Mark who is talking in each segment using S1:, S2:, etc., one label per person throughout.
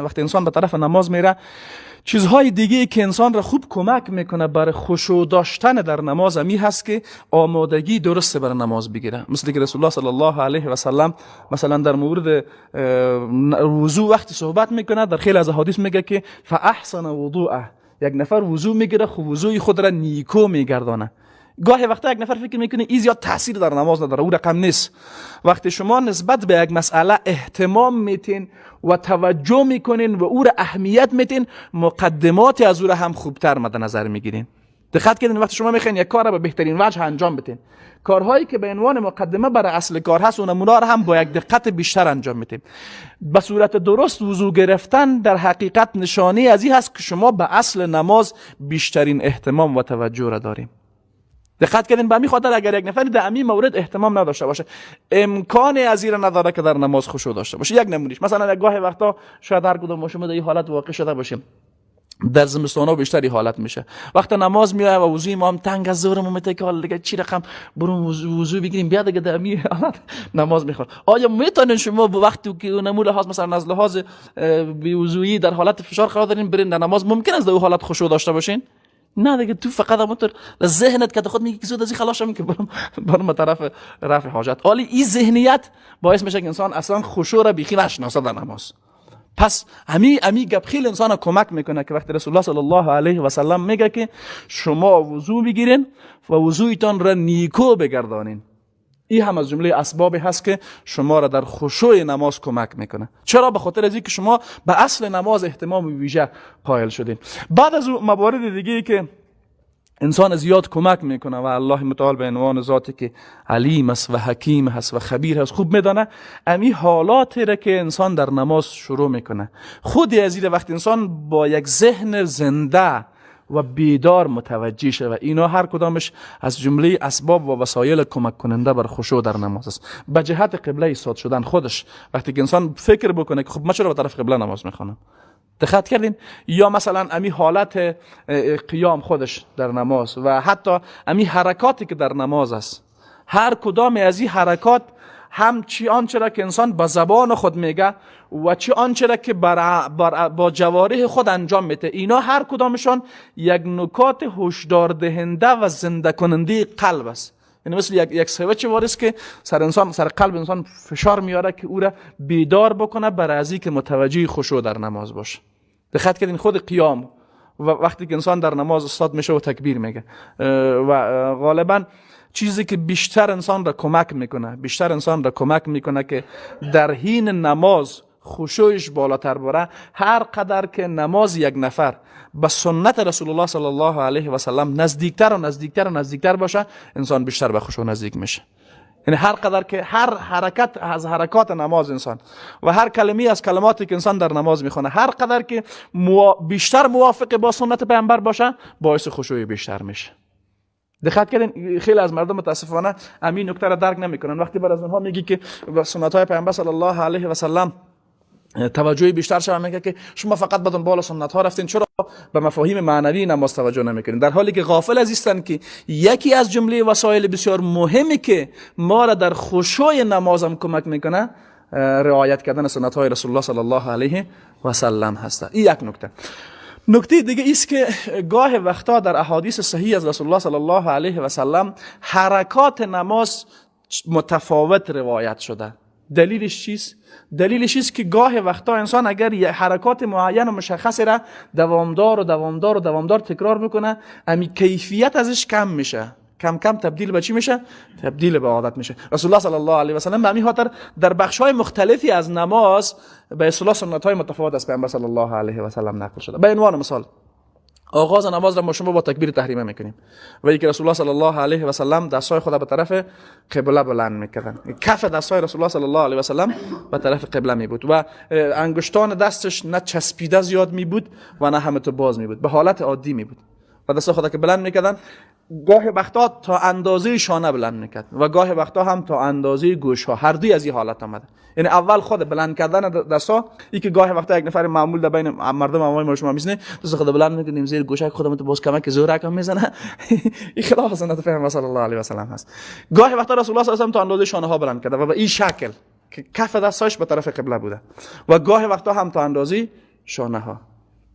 S1: وقتی انسان به طرف نماز میره، چیزهای دیگه که انسان را خوب کمک میکنه برای خشوع داشتن در نماز می هست که آمادگی درست برای نماز بگیره. مثل که رسول الله صلی الله علیه و سلم مثلا در مورد وضو وقتی صحبت میکنه، در خیلی از احادیث میگه که فاحسن وضوءه، یک نفر وضو میگیره خب وضوی خود را نیکو میگردانه. گاهی وقتا یک نفر فکر میکنه این زیاد تاثیر در نماز نداره، او رقم نیست. وقتی شما نسبت به یک مسئله اهتمام میتین و توجه میکنین و او را اهمیت میتین، مقدمات از او را هم خوبتر مد نظر میگیرین. دقت کنین وقتی شما میخواین یک کار را به بهترین وجه انجام بدین، کارهایی که به عنوان مقدمه برای اصل کار هست اون نمونه را هم با یک دقت بیشتر انجام میدین. به صورت درست وضو گرفتن در حقیقت نشانه از این هست که شما به اصل نماز بیشترین اهتمام و توجه را داریم. دقت کردین به همین خاطر اگر یک نفر در همین مورد اهتمام نداشته باشه، امکان از این نداره که در نماز خشوع داشته باشه. یک نمونهش مثلا گاهی وقتا شاید هر کدوم ما شما در این حالت واقع شده باشیم، در زمستونا بیشتری حالت میشه، وقتی نماز میاد و وضوی ما هم تنگ از زورمون میته که حالا دیگه چی رقم برون وضو بگیریم بیا دیگه در همین حالت نماز میخواد. آیا میتونین شما به وقتی که نمونه لحاظ مثلا از لحاظ بی‌وضویی در حالت فشار قرار دارین برین در نماز، ممکن است در اون حالت خشوع داشته باشین؟ نه دیگه، تو فقط همونطور ذهنت که خود میگی که زود از این خلاص شم که برم طرف رفع حاجت. حالی این ذهنیت باعث میشه که انسان اصلا خشوع را بیخی نشناسه در نماز. پس امی گپ خیلی انسان را کمک میکنه که وقتی رسول الله صلی الله علیه و سلم میگه که شما وضو بگیرین و وضویتان را نیکو بگردانین، این هم از جمله اسبابی هست که شما را در خشوع نماز کمک میکنه. چرا؟ به خاطر از اینکه شما به اصل نماز اهتمام ویژه قائل شدین. بعد از موارد دیگه که انسان زیاد کمک میکنه و الله متعال به عنوان ذاتی که علیم است و حکیم هست و خبیر هست خوب میدانه، امی حالاتی را که انسان در نماز شروع میکنه، خود از این وقت انسان با یک ذهن زنده و بیدار متوجه شه و اینا هر کدامش از جمله اسباب و وسایل کمک کننده بر خشوع در نماز است. به جهت قبله ایستاد شدن خودش، وقتی که انسان فکر بکنه که خب من چرا به طرف قبله نماز میخوانم، دقت کردین؟ یا مثلا امی حالت قیام خودش در نماز و حتی امی حرکاتی که در نماز است، هر کدام از این حرکات هم چی آنچه را که انسان با زبان خود میگه و چی آنچه را که با جوارح خود انجام میده، اینا هر کدامشان یک نکات هشدار دهنده و زنده کننده قلب است. یعنی مثل یک سویچ وارس که سر قلب انسان فشار میاره که او را بیدار بکنه برای از اینکه متوجه خشوع در نماز باشه. دقت کردین خود قیام و وقتی که انسان در نماز استاد میشه و تکبیر میگه و غالبا چیزی که بیشتر انسان را کمک میکنه که در حین نماز خشوعش بالاتر بره، هر قدر که نماز یک نفر به سنت رسول الله صلی الله علیه و سلم نزدیکتر باشه، انسان بیشتر به خشوع نزدیک میشه. یعنی هر قدر که هر حرکت از حرکات نماز انسان و هر کلمه از کلماتی که انسان در نماز میخونه هر قدر که بیشتر موافق با سنت پیامبر باشه، باعث خشوع بیشتر میشه. دقت کردین خیلی از مردم متاسفانه همین نکته را درک نمیکنن. وقتی بر از اونها میگی که به سنت های پیامبر صلی الله علیه و سلم توجه بیشتر شما میگه که شما فقط به دنبال سنت ها رفتین، چرا به مفاهیم معنوی نماز توجه نمیکنین؟ در حالی که غافل از هستند که یکی از جمله وسایل بسیار مهمی که ما را در خشوع نماز هم کمک میکنه رعایت کردن سنت های رسول الله صلی الله علیه و سلم هست. این یک نکته. نکته دیگه است که گاه وقتا در احادیث صحیح از رسول الله صلی الله علیه و سلم حرکات نماز متفاوت روایت شده. دلیلش چیست؟ دلیلش چیست که گاه وقتا انسان اگر یه حرکات معین و مشخصی را دوامدار تکرار میکنه، امی کیفیت ازش کم میشه، کم تبدیل به چی میشه؟ تبدیل به عادت میشه. رسول الله صلی الله علیه و سلم به همین خاطر در بخش‌های مختلفی از نماز به اصطلاح سنت‌های متفاوت از پیامبر صلی الله علیه و سلم نقل شده. به عنوان مثال آغاز نماز را ما شما با تکبیر تحریمه میکنیم و یک رسول الله صلی الله علیه و سلم دستای خود به طرف قبله بلند میکردن، کف دستای رسول الله صلی الله علیه و سلم به طرف قبله می بود و انگشتان دستش نه چسبیده زیاد می بود و نه همه باز می بود، به حالت عادی می بود و دستای خود که بلند میکردن. گاه وقتا تا اندازه شانه بلند میکرد و گاه وقتا هم تا اندازه گوش ها، هر دوی از این حالت آمده. یعنی اول خود بلند کردن دستا، این که گاه وقتا یک نفر معمول در بین مردم عوام ما شما میزنه دست خود بلند میکنیم زیر گوشک خودمون تو باز کمک زور رقم میزنه، این خلاف سنت پیامبر صلی الله علیه و سلم هست. گاه وقتا رسول الله صلی الله علیه و سلم تا اندازه شانه ها بلند کرد و به این شکل که کف دستایش به طرف قبله بوده و گاه وقتا هم تا اندازی شانه ها.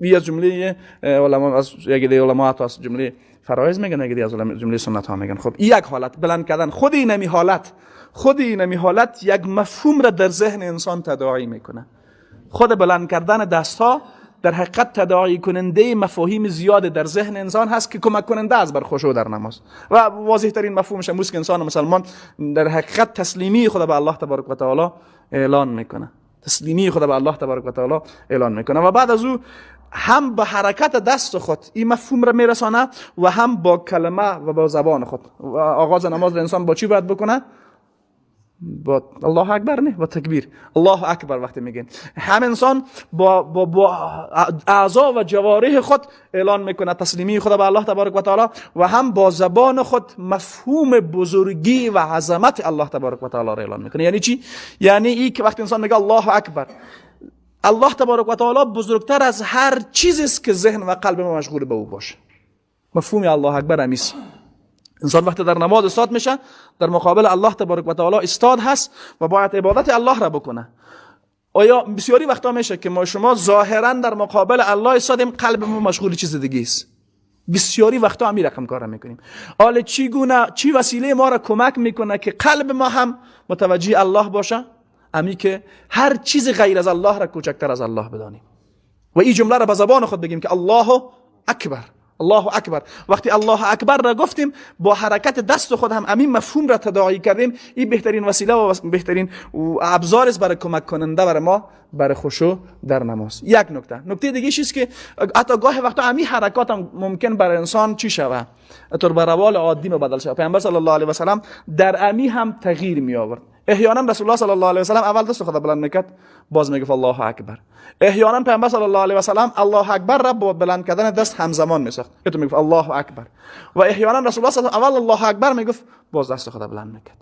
S1: این از جمله علما، از یک دی علما تا از جمله فرایض میگن، یک دی از جمله سنت ها میگن. خب این یک حالت بلند کردن، خود این نمی حالت یک مفهوم را در ذهن انسان تداعی میکنه. خود بلند کردن دست ها در حقیقت تداعی کننده مفاهیم زیاد در ذهن انسان هست که کمک کننده است بر خشوع در نماز. و واضح ترین مفهومش امروز که انسان مسلمان در حقیقت تسلیمی خود به الله تبارک و تعالی اعلان میکنه، تسلیمی خود به الله تبارک و تعالی اعلان میکنه و بعد از او هم به حرکت دست خود این مفهوم را میرسانه و هم با کلمه و با زبان خود. و آغاز نماز را انسان با چی باید بکنه؟ با الله اکبر، نه با تکبیر. الله اکبر وقتی میگن هم انسان با اعضا و جوارح خود اعلان میکنه تسلیمی خود به الله تبارک و تعالی و هم با زبان خود مفهوم بزرگی و عظمت الله تبارک و تعالی را اعلان میکنه. یعنی چی؟ یعنی این که وقتی انسان میگه الله اکبر، الله تبارک و تعالی بزرگتر از هر چیزی است که ذهن و قلب ما مشغول به او باشه. مفهوم الله اکبر همیست. انسان وقتی در نماز استاد میشه در مقابل الله تبارک و تعالی استاد هست و باید عبادت الله را بکنه. آیا بسیاری وقتا میشه که ما شما ظاهرا در مقابل الله استادیم، قلب ما مشغول چیز دیگه است. بسیاری وقتا همین رقم کار میکنیم. حالا چی وسیله ما را کمک میکنه که قلب ما هم متوجه الله باشه؟ امی که هر چیز غیر از الله را کوچکتر از الله بدانیم و این جمله را به زبان خود بگیم که الله اکبر، الله اکبر. وقتی الله اکبر را گفتیم با حرکت دست خود هم همین مفهوم را تداعی کردیم. این بهترین وسیله و بهترین ابزار است برای کمک کننده برای ما برای خشوع در نماز. یک نکته دیگه چیست که حتی گاه وقتا همین حرکات هم ممکن برای انسان چی شوه، طور به روال عادی بدل شوه. پیامبر صلی الله علیه و سلم در امی هم تغییر می آورد. احیانا رسول الله صلی الله علیه و سلم اول دست خود بلند میکرد، باز میگفت الله اکبر. احیانا پیامبر صلی الله علیه و سلم الله اکبر را با بلند کردن دست همزمان میساخت، که تو میگفت الله اکبر. و احیانا رسول الله صلی الله علیه و اول الله اکبر میگفت، باز دست خود بلند میکرد.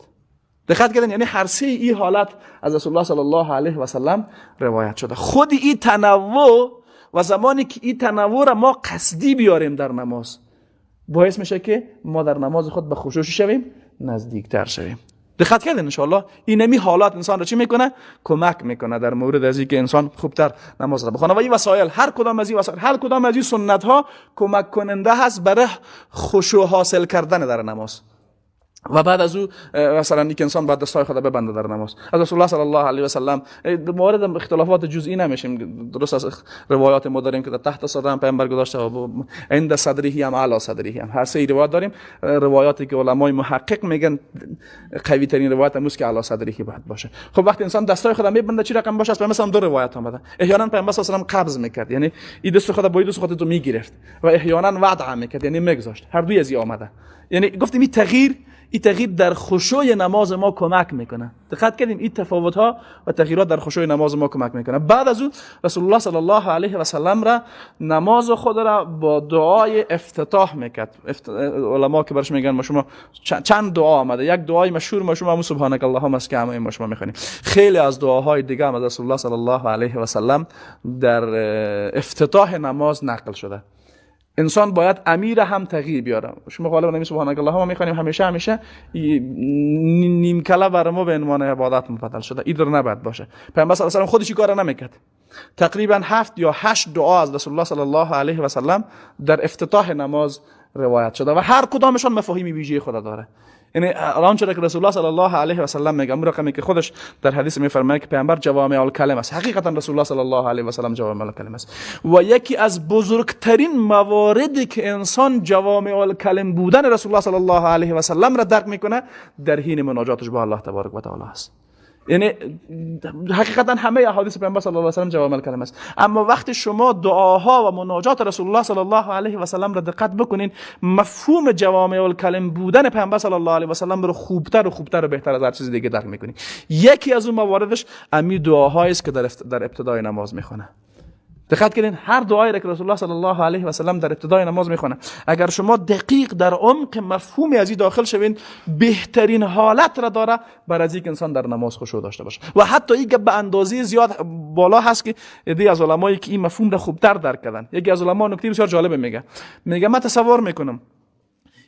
S1: دقت کردین؟ یعنی هر سه این حالت از رسول الله صلی الله علیه و سلم روایت شده. خود این تنوع و زمانی که این تنوع را ما قصدی بیاریم در نماز باعث میشه که ما در نماز خود به خشوع شویم، نزدیکتر شویم. دقت کردین ان شاء الله این حالات انسان را چی میکنه؟ کمک میکنه در مورد از اینکه انسان خوبتر نماز را بخونه. و این وسایل، هر کدام از این وسایل، هر کدام از این سنت ها کمک کننده هست برای خشوع حاصل کردن در نماز. و بعد از او مثلا اینکه انسان باید دستای خود ببنده در نماز. از رسول الله صلی الله علیه و سلم مورد اختلافات جزئی نمیشیم، درست از روایات ما داریم که در تحت صدر هم پیامبر گذاشته و عند صدره هم اعلی صدره هم، هر سه روایت داریم. روایاتی که علمای محقق میگن قوی ترین روایت امروز که اعلی صدره باید باشه. خب وقتی انسان دستای خود میبنده چی رقم باشه؟ مثلا دو روایت اومده. احیانا پیامبر صلی الله علیه و سلم قبض میکرد، یعنی این دست خود با دست خودت رو میگرفت، و احیانا وضع میکرد، یعنی میگذاشت. هر دوی از این اومده. یعنی گفتیم این تغییر در خشوع نماز ما کمک میکنه. دقت کردیم این تفاوت ها و تغییرات در خشوع نماز ما کمک میکنه. بعد از اون رسول الله صلی الله علیه و سلم را نماز خود را با دعای افتتاح میکرد. علما که برش میگن ما شما چند دعا آمده. یک دعای مشهور ما شما سبحانك اللهم است که همه ما شما میخونیم. خیلی از دعاهای دیگه هم از رسول الله صلی الله علیه و سلم در افتتاح نماز نقل شده. انسان باید امیر هم تغییر بیاره. شما غالبا نمی سبحانك اللهم میخوانیم همیشه نیم کله برای ما به عنوان عبادت مبدل شده. این در نباید باشه. پیامبر صلی الله علیه و سلم خودش کار نمیکرد. تقریبا 7 یا 8 دعا از رسول الله صلی الله علیه و سلم در افتتاح نماز روایت شده و هر کدامشون مفاهیم ویژه خود داره. یعنی آنچه که رسول الله صلی الله علیه و سلم میگه، رقمی که خودش در حدیث میفرماید که پیامبر جوامع الکلم است. حقیقتا رسول الله صلی الله علیه و سلم جوامع الکلم است و یکی از بزرگترین مواردی که انسان جوامع الکلم بودن رسول الله صلی الله علیه و سلم را درک میکنه در حین مناجاتش با الله تبارک و تعالی است. یعنی حقیقتا همه احادیث پیامبر صلی الله علیه و سلم جوامع الکلم است. اما وقتی شما دعاها و مناجات رسول الله صلی الله علیه و سلم را دقت بکنین، مفهوم جوامع الکلم بودن پیامبر صلی الله علیه و سلم رو خوبتر و بهتر از هر چیز دیگه درک میکنین. یکی از اون مواردش امی دعاهایی است که در ابتدای نماز میخونه. دقت کنین هر دعایی را که رسول الله صلی الله علیه و سلم در ابتدای نماز میخونه، اگر شما دقیق در عمق مفهومی از این داخل شوین، بهترین حالت را داره برای از اینکه انسان در نماز خشوع داشته باشه. و حتی این به اندازه زیاد بالا هست که یکی از علمایی که این مفهوم را خوبتر درک کردن، یکی از علما نکته بسیار جالب میگه من تصور میکنم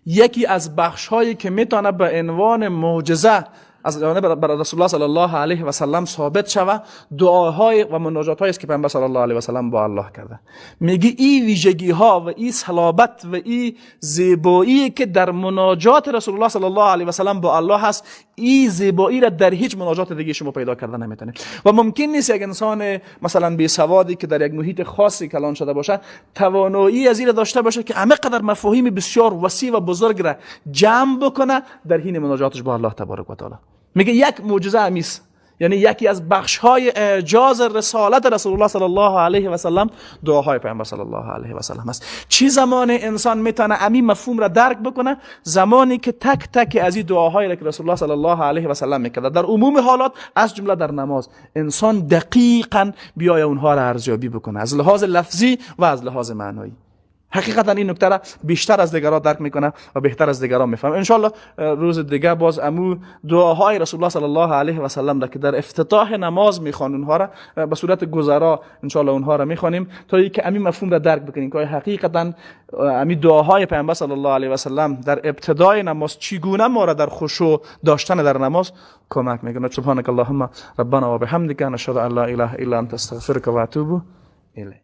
S1: یکی از بخش هایی که میتونه به عنوان معجزه از جانب رسول الله صلی الله علیه و سلم ثابت شوه، دعاهای و مناجات هایی است که پیامبر صلی الله علیه و سلم با الله کرده. میگه این ویژگی ها و این صلابت و این زیبایی که در مناجات رسول الله صلی الله علیه و سلم با الله هست، این زیبایی را در هیچ مناجات دیگه شما پیدا کردن نمیتونید. و ممکن نیست یک انسان مثلا بی سوادی که در یک محیط خاصی کلان شده باشه توانایی از این داشته باشه که همه قدر مفاهیم بسیار وسیع و بزرگ را جمع بکنه در حین مناجاتش با الله تبارک و تعالی. میگه یک معجزه امیس، یعنی یکی از بخش‌های اعجاز رسالت رسول الله صلی الله علیه و سلم دعاهای پیامبر صلی الله علیه و سلم است. چی زمان انسان میتونه همین مفهوم را درک بکنه؟ زمانی که تک تک از این دعاهایی را که رسول الله صلی الله علیه و سلم میکرده در عموم حالات از جمله در نماز انسان دقیقاً بیای اونها را ارزیابی بکنه از لحاظ لفظی و از لحاظ معنایی. حقیقتا این نکته را بیشتر از دیگران درک میکنه و بهتر از دیگران میفهمه. ان شاء الله روز دیگه باز امو دعاهای رسول الله صلی الله علیه و سلم را که در افتتاح نماز میخوان اونها را به صورت گذرا ان شاء الله اونها را میخوانیم تا اینکه همین مفهوم را درک بکنیم که حقیقتا همین دعاهای پیامبر صلی الله علیه و سلم در ابتدای نماز چگونه ما را در خشوع داشتن در نماز کمک میکنه. سبحانك اللهم ربنا و بحمدک نشهد ان لا اله الا انت استغفرك و اتوب الیک.